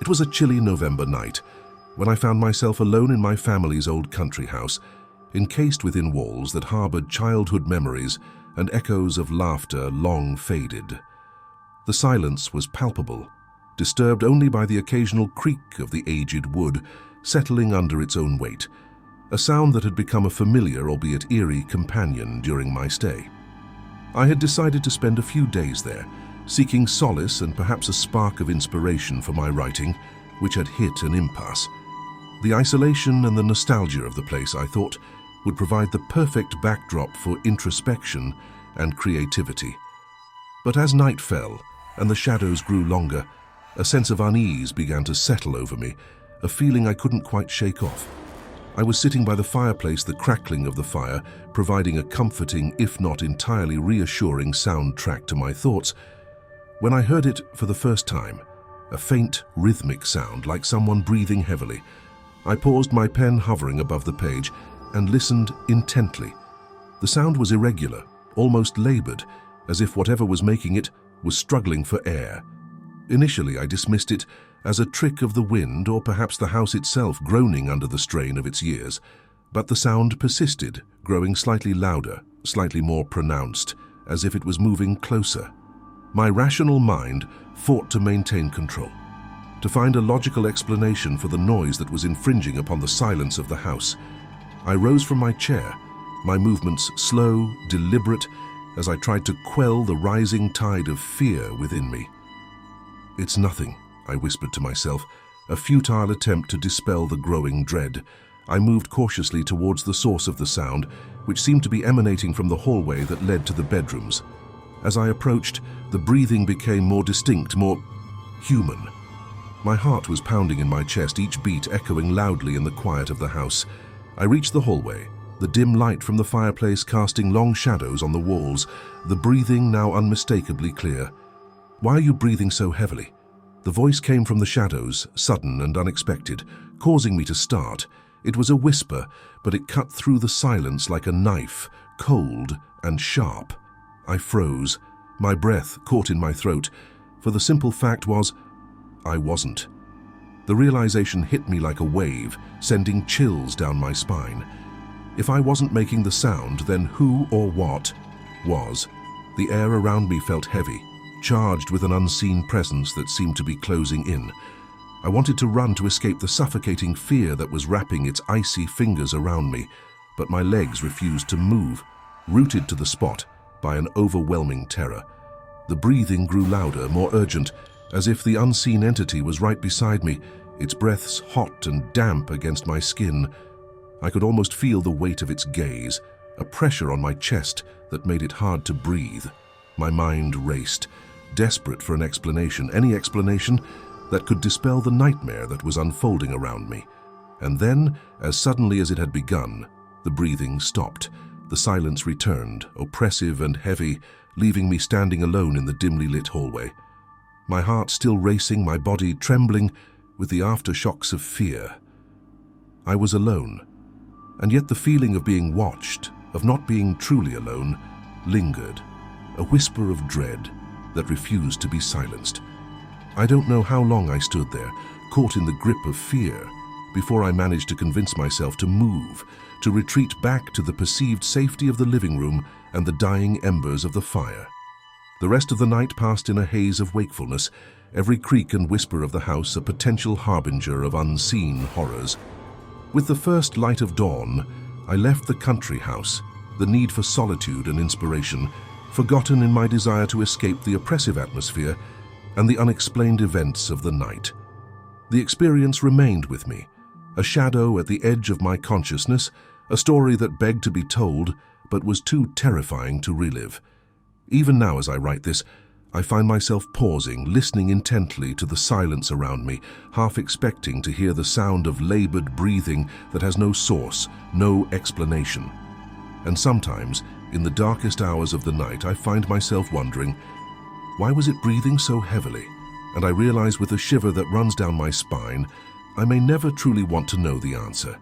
It was a chilly November night when I found myself alone in my family's old country house, encased within walls that harbored childhood memories and echoes of laughter long faded. The silence was palpable, disturbed only by the occasional creak of the aged wood settling under its own weight, a sound that had become a familiar, albeit eerie, companion during my stay. I had decided to spend a few days there, seeking solace and perhaps a spark of inspiration for my writing, which had hit an impasse. The isolation and the nostalgia of the place, I thought, would provide the perfect backdrop for introspection and creativity. But as night fell and the shadows grew longer, a sense of unease began to settle over me, a feeling I couldn't quite shake off. I was sitting by the fireplace, the crackling of the fire providing a comforting, if not entirely reassuring soundtrack to my thoughts, when I heard it for the first time, a faint, rhythmic sound like someone breathing heavily. I paused, my pen hovering above the page, and listened intently. The sound was irregular, almost labored, as if whatever was making it was struggling for air. Initially, I dismissed it as a trick of the wind or perhaps the house itself groaning under the strain of its years, but the sound persisted, growing slightly louder, slightly more pronounced, as if it was moving closer. My rational mind fought to maintain control, to find a logical explanation for the noise that was infringing upon the silence of the house. I rose from my chair, my movements slow, deliberate, as I tried to quell the rising tide of fear within me. "It's nothing," I whispered to myself, a futile attempt to dispel the growing dread. I moved cautiously towards the source of the sound, which seemed to be emanating from the hallway that led to the bedrooms. As I approached, the breathing became more distinct, more human. My heart was pounding in my chest, each beat echoing loudly in the quiet of the house. I reached the hallway, the dim light from the fireplace casting long shadows on the walls, the breathing now unmistakably clear. "Why are you breathing so heavily?" The voice came from the shadows, sudden and unexpected, causing me to start. It was a whisper, but it cut through the silence like a knife, cold and sharp. I froze, my breath caught in my throat, for the simple fact was, I wasn't. The realization hit me like a wave, sending chills down my spine. If I wasn't making the sound, then who or what was? The air around me felt heavy, charged with an unseen presence that seemed to be closing in. I wanted to run to escape the suffocating fear that was wrapping its icy fingers around me, but my legs refused to move, rooted to the spot by an overwhelming terror. The breathing grew louder, more urgent, as if the unseen entity was right beside me, its breaths hot and damp against my skin. I could almost feel the weight of its gaze, a pressure on my chest that made it hard to breathe. My mind raced, desperate for an explanation, any explanation that could dispel the nightmare that was unfolding around me. And then, as suddenly as it had begun, the breathing stopped. The silence returned, oppressive and heavy, leaving me standing alone in the dimly lit hallway. My heart still racing, my body trembling with the aftershocks of fear. I was alone, and yet the feeling of being watched, of not being truly alone, lingered, a whisper of dread that refused to be silenced. I don't know how long I stood there, caught in the grip of fear, before I managed to convince myself to move, to retreat back to the perceived safety of the living room and the dying embers of the fire. The rest of the night passed in a haze of wakefulness, every creak and whisper of the house a potential harbinger of unseen horrors. With the first light of dawn, I left the country house, the need for solitude and inspiration, forgotten in my desire to escape the oppressive atmosphere and the unexplained events of the night. The experience remained with me, a shadow at the edge of my consciousness, a story that begged to be told but was too terrifying to relive. Even now as I write this, I find myself pausing, listening intently to the silence around me, half expecting to hear the sound of labored breathing that has no source, no explanation. And sometimes, in the darkest hours of the night, I find myself wondering, why was it breathing so heavily? And I realize with a shiver that runs down my spine, I may never truly want to know the answer.